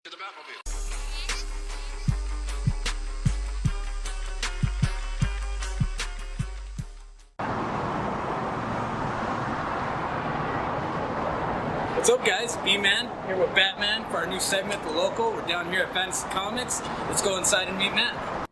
To the Batmobile. What's up, guys? B-Man here with Batman for our new segment, The Local. We're down here at Fantasy Comics. Let's go inside and meet Matt.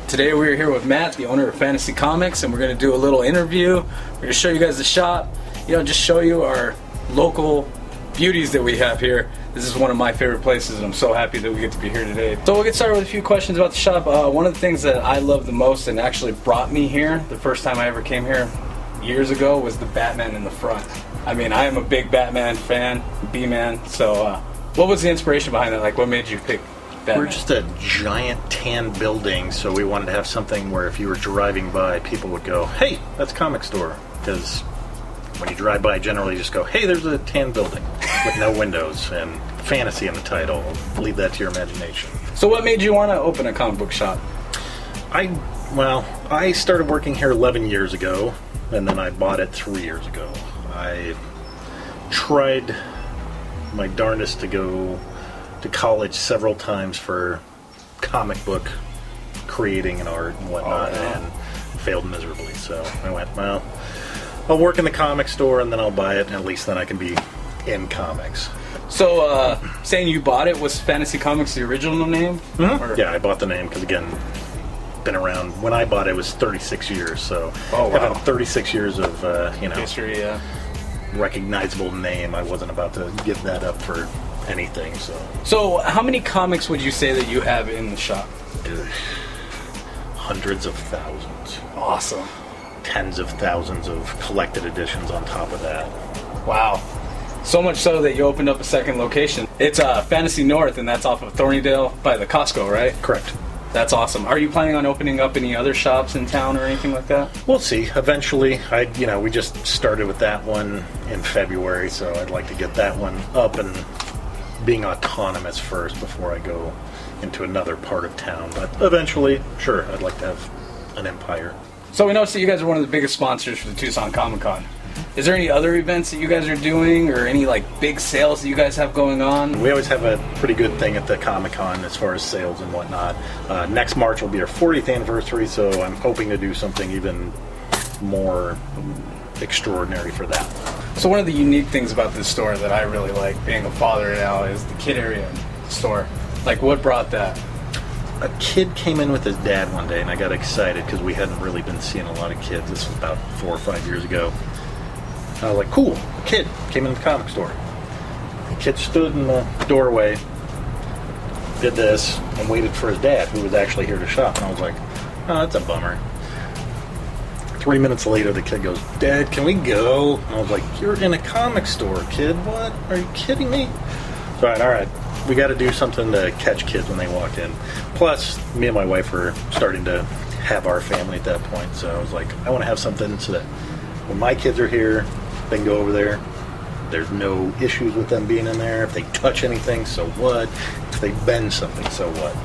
Today we're here with Matt, the owner of Fantasy Comics, and we're going to do a little interview. We're going to show you guys the shop, just show you our local beauties that we have here. This is one of my favorite places, and I'm so happy that we get to be here today. So we'll get started with a few questions about the shop. One of the things that I love the most and actually brought me here the first time I ever came here years ago was the Batman in the front. I mean, I am a big Batman fan, B-Man, so what was the inspiration behind that? Like, what made you pick Batman? We're just a giant tan building, so we wanted to have something where if you were driving by, people would go, hey, that's a comic store. Because when you drive by, generally you just go, hey, there's a tan building with no windows and fantasy in the title. Leave that to your imagination. So what made you want to open a comic book shop? I started working here 11 years ago, and then I bought it 3 years ago. I tried my darndest to go to college several times for comic book creating and art and whatnot, and failed miserably. So I went, well, I'll work in the comic store and then I'll buy it, and at least then I can be in comics. So, saying you bought it, was Fantasy Comics the original name? Mm-hmm. Yeah, I bought the name because, again, been around. When I bought it, it was 36 years, so having 36 years of, history, yeah. Recognizable name, I wasn't about to give that up for anything. So how many comics would you say that you have in the shop? Hundreds of thousands. Awesome. Tens of thousands of collected editions on top of that. Wow. So much so that you opened up a second location. It's Fantasy North, and that's off of Thornydale by the Costco, right? Correct. That's awesome. Are you planning on opening up any other shops in town or anything like that? We'll see. Eventually, we just started with that one in February, so I'd like to get that one up and being autonomous first before I go into another part of town. But eventually, sure, I'd like to have an empire. So we noticed that you guys are one of the biggest sponsors for the Tucson Comic Con. Is there any other events that you guys are doing, or any big sales that you guys have going on? We always have a pretty good thing at the Comic Con as far as sales and whatnot. Next March will be our 40th anniversary, so I'm hoping to do something even more extraordinary for that. So one of the unique things about this store that I really like, being a father now, is the kid area store. What brought that? A kid came in with his dad one day, and I got excited because we hadn't really been seeing a lot of kids. This was about 4 or 5 years ago. I was like, cool, a kid came in the comic store. The kid stood in the doorway, did this, and waited for his dad, who was actually here to shop. And I was like, oh, that's a bummer. 3 minutes later, the kid goes, "Dad, can we go?" And I was like, "You're in a comic store, kid. What? Are you kidding me?" So, all right. We got to do something to catch kids when they walk in. Plus, me and my wife were starting to have our family at that point. So I was like, I want to have something so that when my kids are here, they can go over there. There's no issues with them being in there. If they touch anything, so what? If they bend something, so what?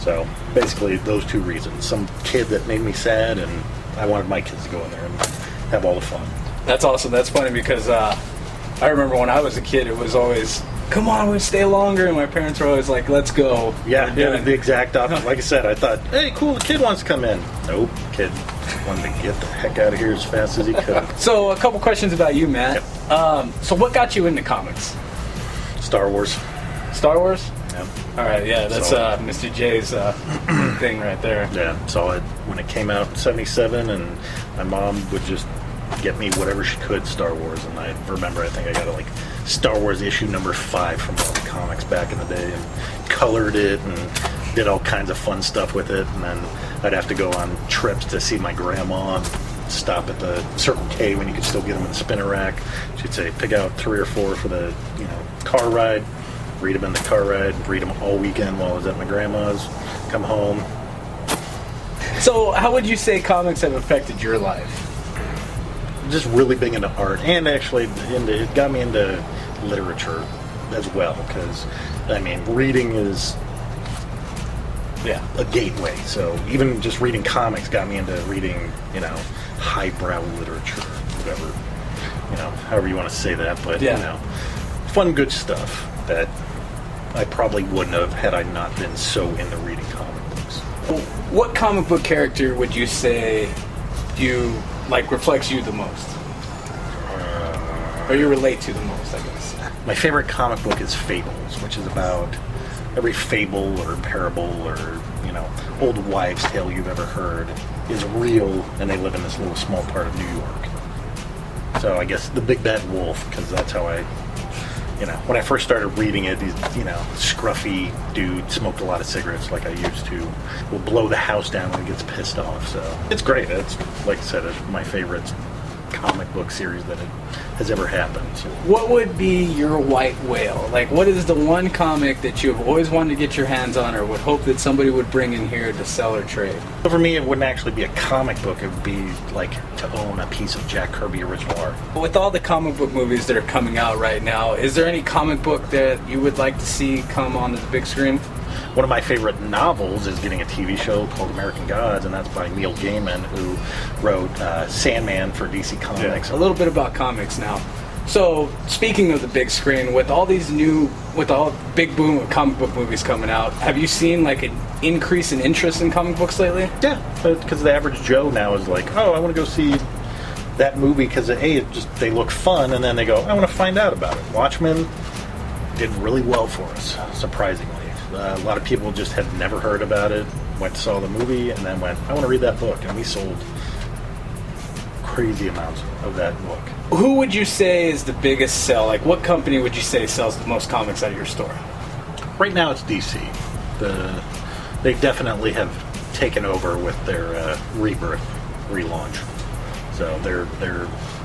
So basically those two reasons. Some kid that made me sad, and I wanted my kids to go in there and have all the fun. That's awesome. That's funny because I remember when I was a kid, it was always, "Come on, we stay longer," and my parents were always like, "Let's go." Yeah, the exact opposite. Like I said, I thought, "Hey, cool, the kid wants to come in." Nope, kid wanted to get the heck out of here as fast as he could. So, a couple questions about you, Matt. Yep. So, what got you into comics? Star Wars. Star Wars? Yeah. All right, yeah, that's Mr. J's thing right there. Yeah, saw it when it came out in '77, and my mom would just get me whatever she could Star Wars, and I remember I think I got like Star Wars issue number 5 from all the comics back in the day, and colored it and did all kinds of fun stuff with it. And then I'd have to go on trips to see my grandma, stop at the Circle K when you could still get them in the spinner rack. She'd say, pick out 3 or 4 for the car ride, read them in the car ride, read them all weekend while I was at my grandma's, come home. So how would you say comics have affected your life? Just really big into art, and actually it got me into literature as well, because I mean reading is a gateway. So even just reading comics got me into reading highbrow literature, whatever, however you want to say that, but fun good stuff that I probably wouldn't have had I not been so into reading comic books. What comic book character would you say reflects you the most? Or you relate to the most, I guess? My favorite comic book is Fables, which is about every fable or parable or, old wives' tale you've ever heard is real, and they live in this little small part of New York. So I guess the Big Bad Wolf, because that's how I, when I first started reading it, these, scruffy dude smoked a lot of cigarettes like I used to, will blow the house down when he gets pissed off. So it's great. It's, like I said, it's my favorite comic book series that it has ever happened. So. What would be your white whale? Like, what is the one comic that you have always wanted to get your hands on or would hope that somebody would bring in here to sell or trade? For me, it wouldn't actually be a comic book. It would be like to own a piece of Jack Kirby original art. With all the comic book movies that are coming out right now, is there any comic book that you would like to see come onto the big screen? One of my favorite novels is getting a TV show called American Gods, and that's by Neil Gaiman, who wrote Sandman for DC Comics. A little bit about comics now. So, speaking of the big screen, with all big boom of comic book movies coming out, have you seen like an increase in interest in comic books lately? Yeah, because the average Joe now is like, oh, I want to go see that movie because they look fun, and then they go, I want to find out about it. Watchmen did really well for us, surprisingly. A lot of people just had never heard about it, saw the movie, and then went, I want to read that book. And we sold crazy amounts of that book. Who would you say is the biggest sell? Like, what company would you say sells the most comics out of your store? Right now it's DC. They definitely have taken over with their Rebirth relaunch. So they're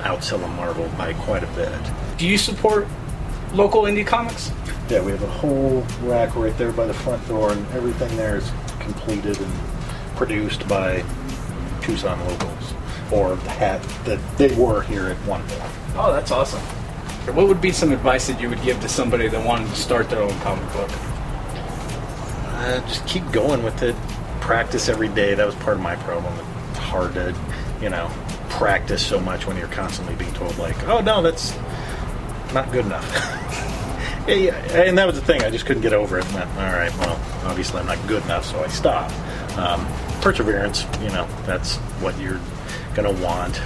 outselling Marvel by quite a bit. Do you support local indie comics? Yeah, we have a whole rack right there by the front door, and everything there is completed and produced by Tucson locals, or that they were here at one point. Oh, that's awesome. What would be some advice that you would give to somebody that wanted to start their own comic book? Just keep going with it. Practice every day. That was part of my problem. It's hard to, practice so much when you're constantly being told, like, oh, no, that's not good enough. Yeah, and that was the thing. I just couldn't get over it. And went, all right, well, obviously I'm not good enough, so I stopped. Perseverance, that's what you're going to want.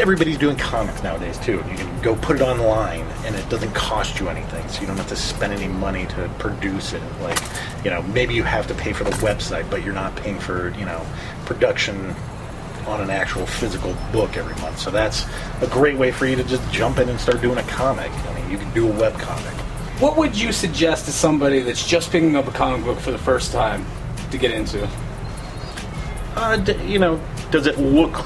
Everybody's doing comics nowadays, too. You can go put it online, and it doesn't cost you anything, so you don't have to spend any money to produce it. Like, maybe you have to pay for the website, but you're not paying for, production on an actual physical book every month. So that's a great way for you to just jump in and start doing a comic. I mean, you can do a web comic. What would you suggest to somebody that's just picking up a comic book for the first time to get into? Does it look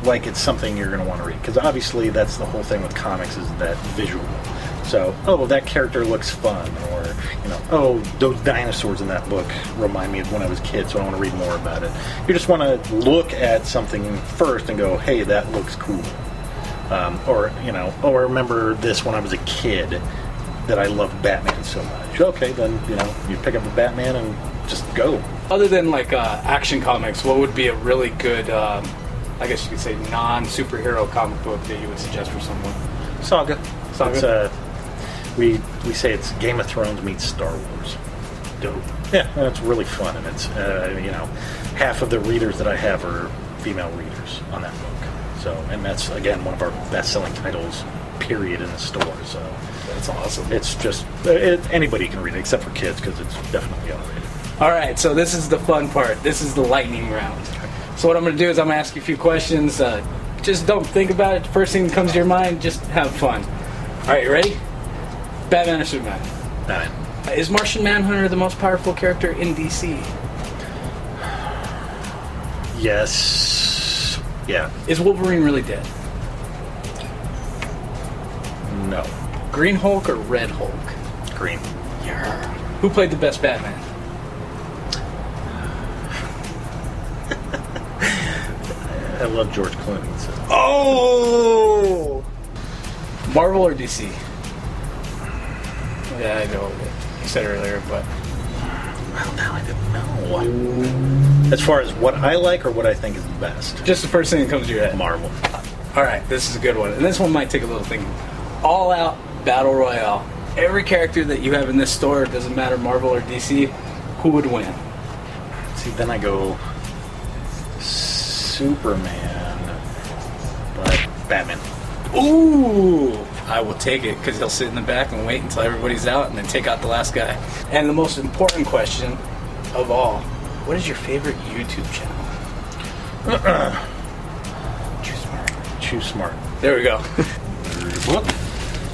like it's something you're going to want to read. Because obviously that's the whole thing with comics, is that visual. So, oh, that character looks fun, or, you know, oh, those dinosaurs in that book remind me of when I was a kid, so I want to read more about it. You just want to look at something first and go, hey, that looks cool. Or, you know, oh, I remember this when I was a kid, that I loved Batman so much. Okay, then, you know, you pick up a Batman and just go. Other than like action comics, what would be a really good, I guess you could say, non-superhero comic book that you would suggest for someone? Saga. Saga? We say it's Game of Thrones meets Star Wars. Dope. Yeah, it's really fun, and it's you know, half of the readers that I have are female readers on that book. So, and that's again one of our best-selling titles, period, in the store. So That's awesome. it's just anybody can read it except for kids, because it's definitely R-rated. All right, so this is the fun part. This is the lightning round. So what I'm going to do is I'm going to ask you a few questions. Just don't think about it. The first thing that comes to your mind, just have fun. All right, you ready? Batman or Superman? Batman. Is Martian Manhunter the most powerful character in DC? Yes. Yeah. Is Wolverine really dead? No. Green Hulk or Red Hulk? Green. Yeah. Who played the best Batman? I love George Clooney. So. Oh! Marvel or DC? Yeah, I know you said earlier, but... Well, now I don't know. As far as what I like or what I think is the best? Just the first thing that comes to your head. Marvel. Alright, this is a good one. And this one might take a little thinking. All out battle royale. Every character that you have in this store, it doesn't matter Marvel or DC, who would win? See, then I go Superman, but Batman. Ooh! I will take it, because he'll sit in the back and wait until everybody's out and then take out the last guy. And the most important question of all, what is your favorite YouTube channel? Choose Smart. Choose Smart. There we go. Book.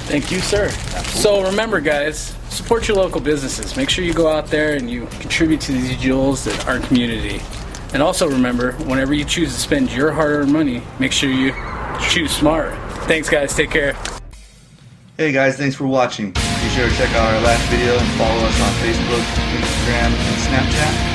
Thank you, sir. So remember, guys, support your local businesses. Make sure you go out there and you contribute to these jewels that are our community. And also remember, whenever you choose to spend your hard-earned money, make sure you choose smart. Thanks, guys. Take care. Hey guys, thanks for watching. Be sure to check out our last video and follow us on Facebook, Instagram, and Snapchat.